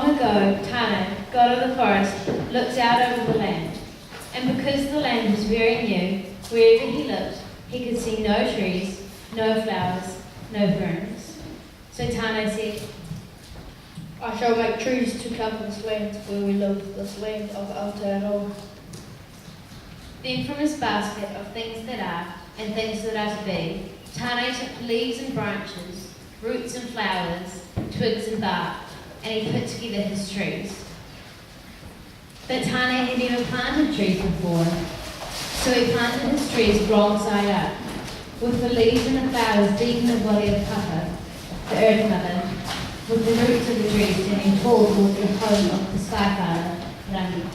Long ago, Tano, god of the forest, looked out over the land. And because the land was very new, wherever he looked, he could see no trees, no flowers, no ferns. So Tano said, I shall make trees to cover this land where we live, this land of Aotearoa. Then from his basket of things that are and things that are to be, Tane took leaves and branches, roots and flowers, twigs and bark, and he put together his trees. But Tane had never planted trees before, so he planted his trees wrong side up, with the leaves and the flowers deep in the body of Papa, the Earth Mother, with the roots of the trees standing tall towards the home of the Sky Father, Rangi.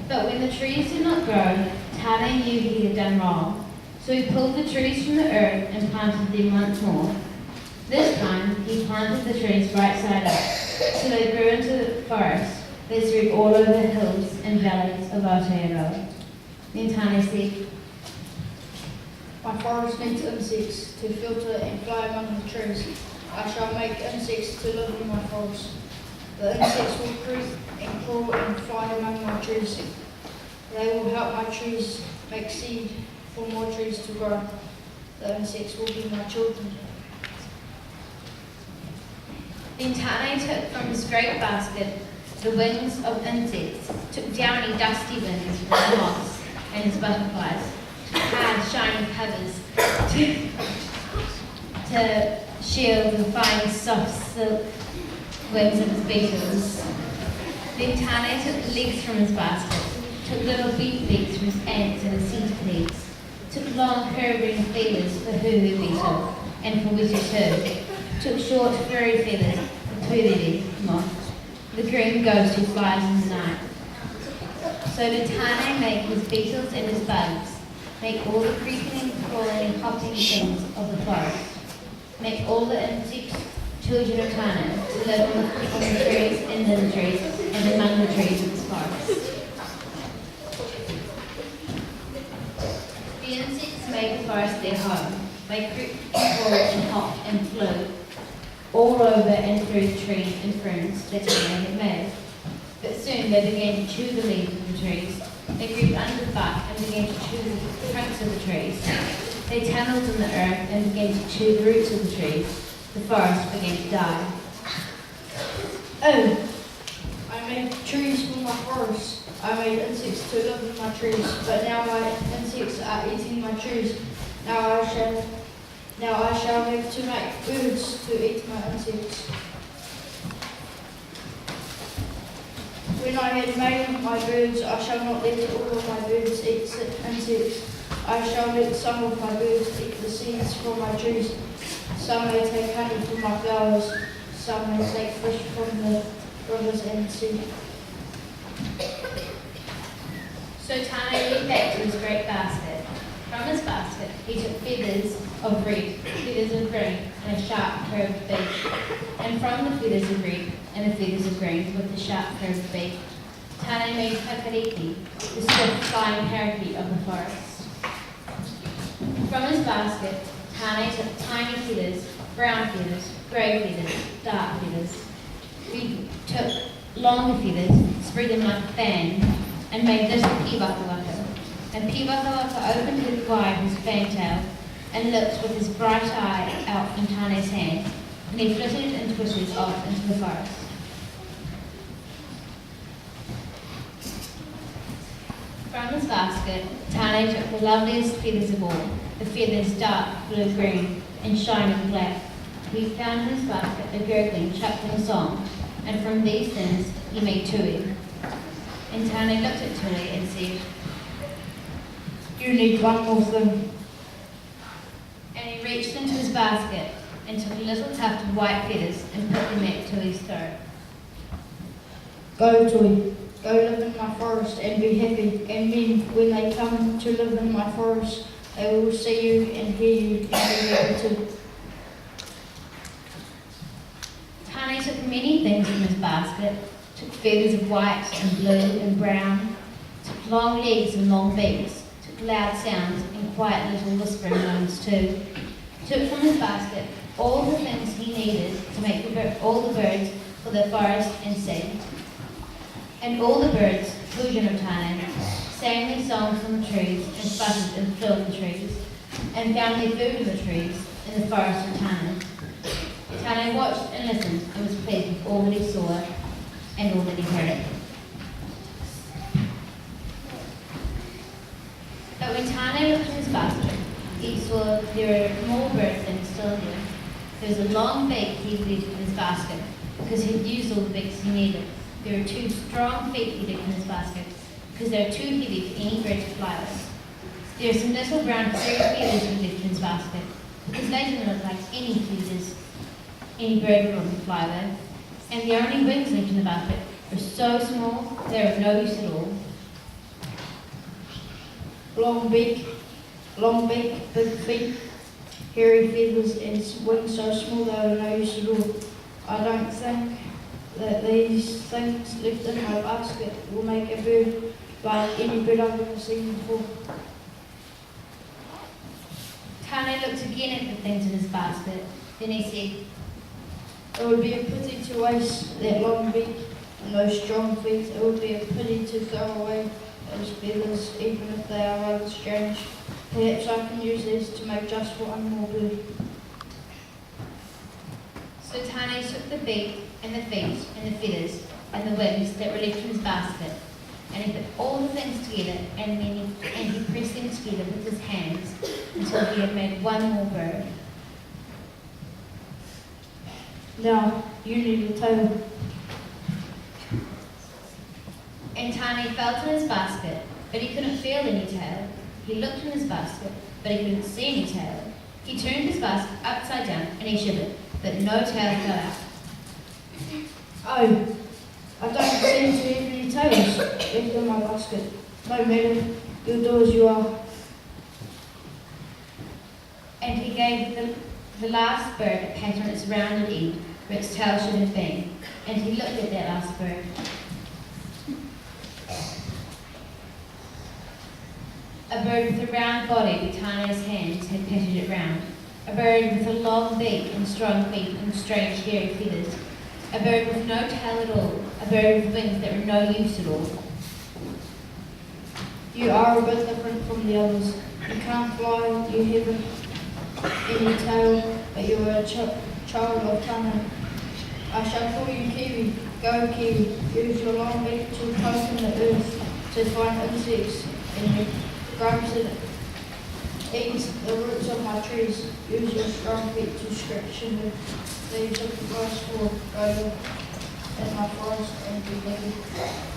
But when the trees did not grow, Tane knew he had done wrong. So he pulled the trees from the earth and planted them once more. This time, he planted the trees right side up, so they grew into the forest that spread all over the hills and valleys of Aotearoa. Then Tane said, My forest needs insects to filter and fly among the trees. I shall make insects to live in my forest. The insects will creep and crawl and fly among my trees. They will help my trees make seed for more trees to grow. The insects will be my children. Then Tane took from his great basket the wings of insects, took downy, dusty wings with moths and his butterflies, hard, shiny covers to shield the fine, soft silk wings of his beetles. Then Tane took legs from his basket, took little beak legs from his ants and his centipedes, took long curving feathers for Huhu beetle and for Witty too, took short furry feathers for Tūrere moth, the green ghost who flies in the night. So did Tane make his beetles and his bugs, make all the creeping and crawling and hopping things of the forest, make all the insects children of Tane to live on the trees, in the trees, and among the trees of his forest. The insects made the forest their home. They crept, crawled, and hopped and flew all over and through the trees and ferns that Tane had made. But soon they began to chew the leaves of the trees. They crept under the bark and began to chew the trunks of the trees. They tunneled in the earth and began to chew the roots of the trees. The forest began to die. Oh, I made trees for my forest. I made insects to live in my trees, but now my insects are eating my trees. Now I shall have to make birds to eat my insects. When I had made my birds, I shall not let all of my birds eat insects. I shall let some of my birds eat the seeds from my trees. Some may take honey from my flowers, some may take fish from the rivers and sea. So Tane went back to his great basket. From his basket, he took feathers of red, feathers of green, and a sharp curved beak. And from the feathers of red and the feathers of green with the sharp curved beak, Tane made Kakariki, the swift flying parakeet of the forest. From his basket, Tane took tiny feathers, brown feathers, grey feathers, dark feathers. He took longer feathers, spread them like a fan, and made little Pīwakawaka. And Pīwakawaka opened wide his fantail and looked with his bright eye out from Tane's hand, and he flitted and twisted off into the forest. From his basket, Tane took the loveliest feathers of all, the feathers dark blue-green and shining black. He found in his basket a gurgling, chuckling song, and from these things he made Tui. And Tane looked at Tui and said, You need one more thing. and he reached into his basket and took a little tuft of white feathers and put them at Tui's throat. Go, Tui. Go live in my forest and be happy. And then, when they come to live in my forest, they will see you and hear you and be happy too. Tane took many things from his basket, took feathers of white and blue and brown, took long legs and long beaks, took loud sounds and quiet little whispering ones too, took from his basket all the things he needed all the birds for the forest and sea. And all the birds, children of Tane, sang their songs on the trees and fluttered and filled the trees, and found their food in the trees in the forest of Tane. Tane watched and listened and was pleased with all that he saw and all that he heard. But when Tane looked in his basket, he saw there were more birds than still there. There was a long beak he left in his basket because he'd used all the beaks he needed. There were 2 strong feet he left in his basket because they were too heavy for any bird to fly with. There were some little brown furry feathers he left in his basket because they didn't look like any feathers any bird would want to fly with. And the only wings left in the basket were so small they were of no use at all. Long beak, big feet, hairy feathers, and wings so small they were no use at all. I don't think that these things left in my basket will make a bird like any bird I've ever seen before. Tane looked again at the things in his basket. Then he said, It would be a pity to waste that long beak and those strong feet. It would be a pity to throw away those feathers, even if they are rather strange. Perhaps I can use these to make just one more bird. So Tane took the beak and the feet and the feathers and the wings that were left in his basket, and he put all the things together, and he pressed them together with his hands until he had made one more bird. Now, you need a tail. And Tane felt in his basket, but he couldn't feel any tail. He looked in his basket, but he couldn't see any tail. He turned his basket upside down and he shivered, but no tail fell out. Oh, I don't seem to have any tails left in my basket. No matter, you'll do as you are. And he gave the last bird a pat on its rounded end, where its tail should have been. And he looked at that last bird. A bird with a round body with Tane's hands had patted it round. A bird with a long beak and strong feet and strange hairy feathers. A bird with no tail at all. A bird with wings that were no use at all. You are a bit different from the others. You can't fly, you haven't any tail, but you are a child of Tane. I shall call you Kiwi. Go Kiwi. Use your long beak to poke in the earth to find insects and your grubs that eat the roots of my trees. Use your strong feet to scratch in the leaves of the grass for go in my forest and be happy.